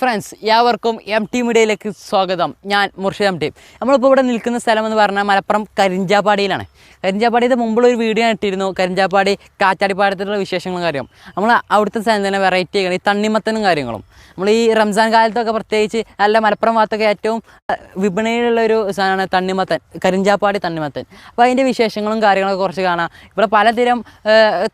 Friends, ഏവർക്കും M T മീഡിയയിലേക്ക് സ്വാഗതം. ഞാൻ മുർഷിദ് എം ടി. നമ്മളിപ്പോൾ ഇവിടെ നിൽക്കുന്ന സ്ഥലം എന്ന് പറഞ്ഞാൽ മലപ്പുറം കരിഞ്ചാപ്പാടിയിലാണ്. കരിഞ്ചാപ്പാടിയുടെ മുമ്പുള്ള ഒരു വീഡിയോ ഇട്ടിരുന്നു, കരിഞ്ചാപ്പാടി കാറ്റാടിപ്പാടത്തിലുള്ള വിശേഷങ്ങളും കാര്യം. നമ്മൾ അവിടുത്തെ സ്ഥലം തന്നെ വെറൈറ്റി ഈ തണ്ണിമത്തനും കാര്യങ്ങളും. നമ്മൾ ഈ റംസാൻ കാലത്തൊക്കെ പ്രത്യേകിച്ച് നല്ല മലപ്പുറം ഭാഗത്തൊക്കെ ഏറ്റവും വിപണിയിലുള്ളൊരു സാധനമാണ് തണ്ണിമത്തൻ, കരിഞ്ചാപ്പാടി തണ്ണിമത്തൻ. അപ്പോൾ അതിൻ്റെ വിശേഷങ്ങളും കാര്യങ്ങളൊക്കെ കുറച്ച് കാണാം. ഇവിടെ പലതരം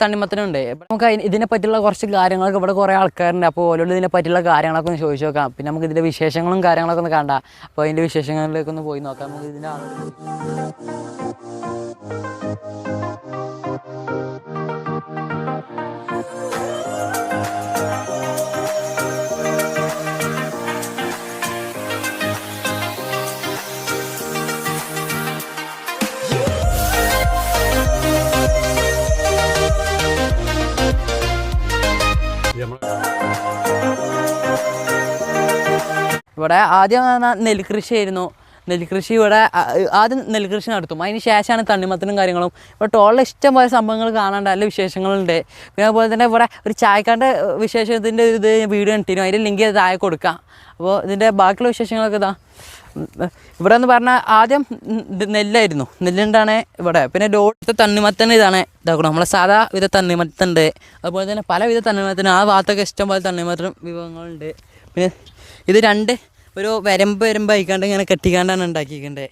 തണ്ണിമത്തനുണ്ട്. നമുക്ക് ഇതിനെ പറ്റിയുള്ള കുറച്ച് കാര്യങ്ങളൊക്കെ ഇവിടെ കുറേ ആൾക്കാരുണ്ട്. അപ്പോൾ ഓരോട് ഇതിനെ പറ്റിയുള്ള കാര്യങ്ങളൊക്കെ ഒന്ന് ചോദിച്ചു നോക്കാം. പിന്നെ നമുക്ക് ഇതിൻ്റെ വിശേഷങ്ങളും കാര്യങ്ങളൊക്കെ ഒന്ന് കണ്ടാൽ അപ്പോൾ അതിൻ്റെ വിശേഷങ്ങളിലേക്കൊന്ന് പോയി നോക്കാം. നമുക്ക് ഇതിൻ്റെ ഇവിടെ ആദ്യം നെൽകൃഷിയായിരുന്നു. നെൽകൃഷി ഇവിടെ ആദ്യം നെൽകൃഷി നടത്തും, അതിന് ശേഷമാണ് തണ്ണിമത്തനും കാര്യങ്ങളും. ഇവിടെ ടോളിൽ ഇഷ്ടംപോലെ സംഭവങ്ങൾ കാണാണ്ട് നല്ല വിശേഷങ്ങളുണ്ട്. പിന്നെ അതുപോലെ തന്നെ ഇവിടെ ഒരു ചായക്കാരുടെ വിശേഷത്തിൻ്റെ ഇത് വീഡിയോ ഇട്ടിരുന്നു, അതിൻ്റെ ലിങ്ക് താഴെ കൊടുക്കാം. അപ്പോൾ ഇതിൻ്റെ ബാക്കിയുള്ള വിശേഷങ്ങളൊക്കെ ഇതാ. ഇവിടെ എന്ന് പറഞ്ഞാൽ ആദ്യം നെല്ലായിരുന്നു, നെല്ലുണ്ടാണ് ഇവിടെ. പിന്നെ ലോട്ടത്തെ തണ്ണിമത്തൻ ഇതാണ് ഇതാക്കണം. നമ്മളെ സാധാ വിധ തണ്ണിമത്തുണ്ട്, അതുപോലെ തന്നെ പലവിധ തണ്ണിമത്തൻ. ആ ഭാഗത്തൊക്കെ ഇഷ്ടംപോലെ തണ്ണിമത്തൻ വിഭവങ്ങളുണ്ട്. പിന്നെ ഇത് രണ്ട് ഒരു വരമ്പ് അയക്കാണ്ട് ഇങ്ങനെ കെട്ടിക്കാണ്ടാണ് ഉണ്ടാക്കിയിരിക്കേണ്ടത്.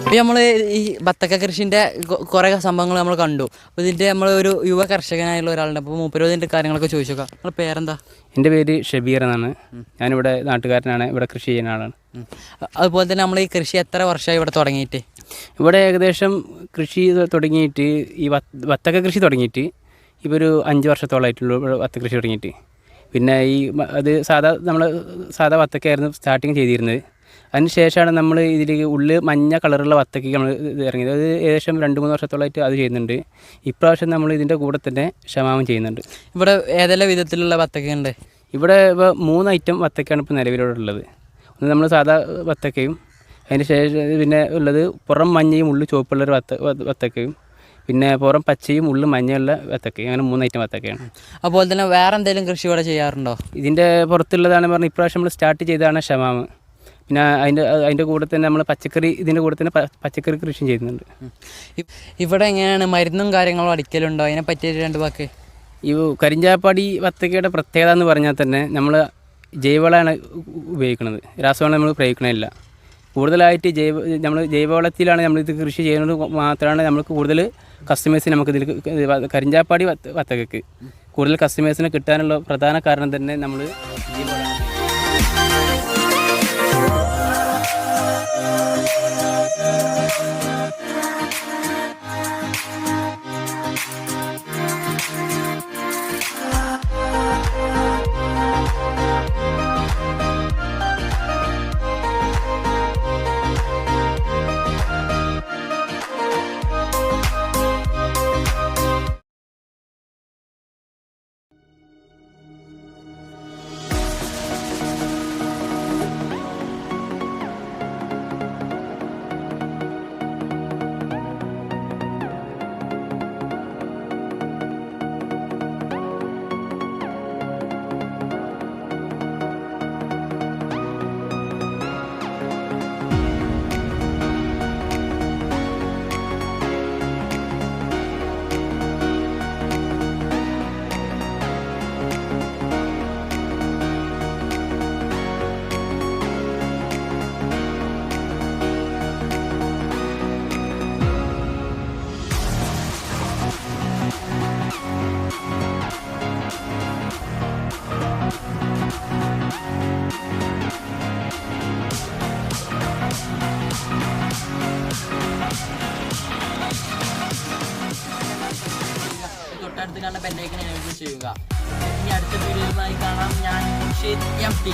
ഇപ്പോൾ നമ്മൾ ഈ ബത്തക്ക കൃഷിൻ്റെ കുറേ സംഭവങ്ങൾ നമ്മൾ കണ്ടു. അപ്പോൾ ഇതിൻ്റെ നമ്മൾ ഒരു യുവ കർഷകനായുള്ള ഒരാളുണ്ട്. അപ്പോൾ മൂപ്പരോതിൻ്റെ കാര്യങ്ങളൊക്കെ ചോദിച്ചു നോക്കാം. നിങ്ങളുടെ പേരെന്താ? എൻ്റെ പേര് ഷബീർ എന്നാണ്. ഞാനിവിടെ നാട്ടുകാരനാണ്, ഇവിടെ കൃഷി ചെയ്യുന്ന ആളാണ്. അതുപോലെ തന്നെ നമ്മൾ ഈ കൃഷി എത്ര വർഷമായി ഇവിടെ തുടങ്ങിയിട്ട്? ഇവിടെ ഏകദേശം കൃഷി തുടങ്ങിയിട്ട് ഈ വത്തക്ക കൃഷി തുടങ്ങിയിട്ട് ഇപ്പോൾ ഒരു 5 വർഷത്തോളമായിട്ടുള്ളൂ ഇവിടെ വത്തക്ക കൃഷി തുടങ്ങിയിട്ട്. പിന്നെ അത് സാധാ വത്തക്കയായിരുന്നു സ്റ്റാർട്ടിങ് ചെയ്തിരുന്നത്. അതിന് ശേഷമാണ് നമ്മൾ ഇതിലേക്ക് ഉള്ളിൽ മഞ്ഞ കളറുള്ള വത്തക്ക നമ്മൾ ഇറങ്ങിയത്. അത് ഏകദേശം 2-3 വർഷത്തോളമായിട്ട് അത് ചെയ്യുന്നുണ്ട്. ഇപ്രാവശ്യം നമ്മൾ ഇതിൻ്റെ കൂടെ തന്നെ ഷമാമം ചെയ്യുന്നുണ്ട്. ഇവിടെ ഏതെല്ലാം വിധത്തിലുള്ള വത്തക്ക ഉണ്ട്? ഇവിടെ ഇപ്പോൾ 3 ഐറ്റം വത്തക്കയാണ് ഇപ്പോൾ നിലവിലുള്ളത്. ഒന്ന് നമ്മൾ സാധാ വത്തക്കയും, അതിന് ശേഷം പിന്നെ ഉള്ളത് പുറം മഞ്ഞയും ഉള്ളിൽ ചുവപ്പുള്ളൊരു വത്തക്കയും, പിന്നെ പുറം പച്ചയും ഉള്ളിൽ മഞ്ഞയുള്ള വത്തക്കയും. അങ്ങനെ 3 ഐറ്റം വത്തക്കയാണ്. അതുപോലെ തന്നെ വേറെ എന്തെങ്കിലും കൃഷി ഇവിടെ ചെയ്യാറുണ്ടോ? ഇതിൻ്റെ പുറത്തുള്ളതാണ് പറഞ്ഞാൽ ഇപ്രാവശ്യം നമ്മൾ സ്റ്റാർട്ട് ചെയ്തതാണ് ഷമാമ്. പിന്നെ അതിൻ്റെ കൂടെ തന്നെ നമ്മൾ പച്ചക്കറി, ഇതിൻ്റെ കൂടെ തന്നെ പച്ചക്കറി കൃഷി ചെയ്യുന്നുണ്ട്. ഇവിടെ എങ്ങനെയാണ് മരുന്നും കാര്യങ്ങളും അടിക്കലുണ്ടോ? അതിനെ പറ്റിയിട്ട് 2 വാക്ക്. ഈ കരിഞ്ചാപ്പാടി വത്തക്കയുടെ പ്രത്യേകത എന്ന് പറഞ്ഞാൽ തന്നെ നമ്മൾ ജൈവവളമാണ് ഉപയോഗിക്കുന്നത്, രാസവളം നമ്മൾ പ്രയോഗിക്കണമില്ല. കൂടുതലായിട്ട് നമ്മൾ ജൈവവളത്തിലാണ് നമ്മളിത് കൃഷി ചെയ്യുന്നത്. മാത്രമാണ് നമുക്ക് കൂടുതൽ കസ്റ്റമേഴ്സിന് നമുക്കിതിൽ കരിഞ്ചാപ്പാടി വത്തക്കയ്ക്ക് കൂടുതൽ കസ്റ്റമേഴ്സിനെ കിട്ടാനുള്ള പ്രധാന കാരണം തന്നെ നമ്മൾ ജൈവവളം. തൊട്ടടുത്ത് കണ്ട ബെല്ലൈക്കൺ എനേബിൾ ചെയ്യുക. ഈ അടുത്ത അടുത്ത വീഡിയോയുമായി കാണാം. ഞാൻ മുർഷിദ് MT.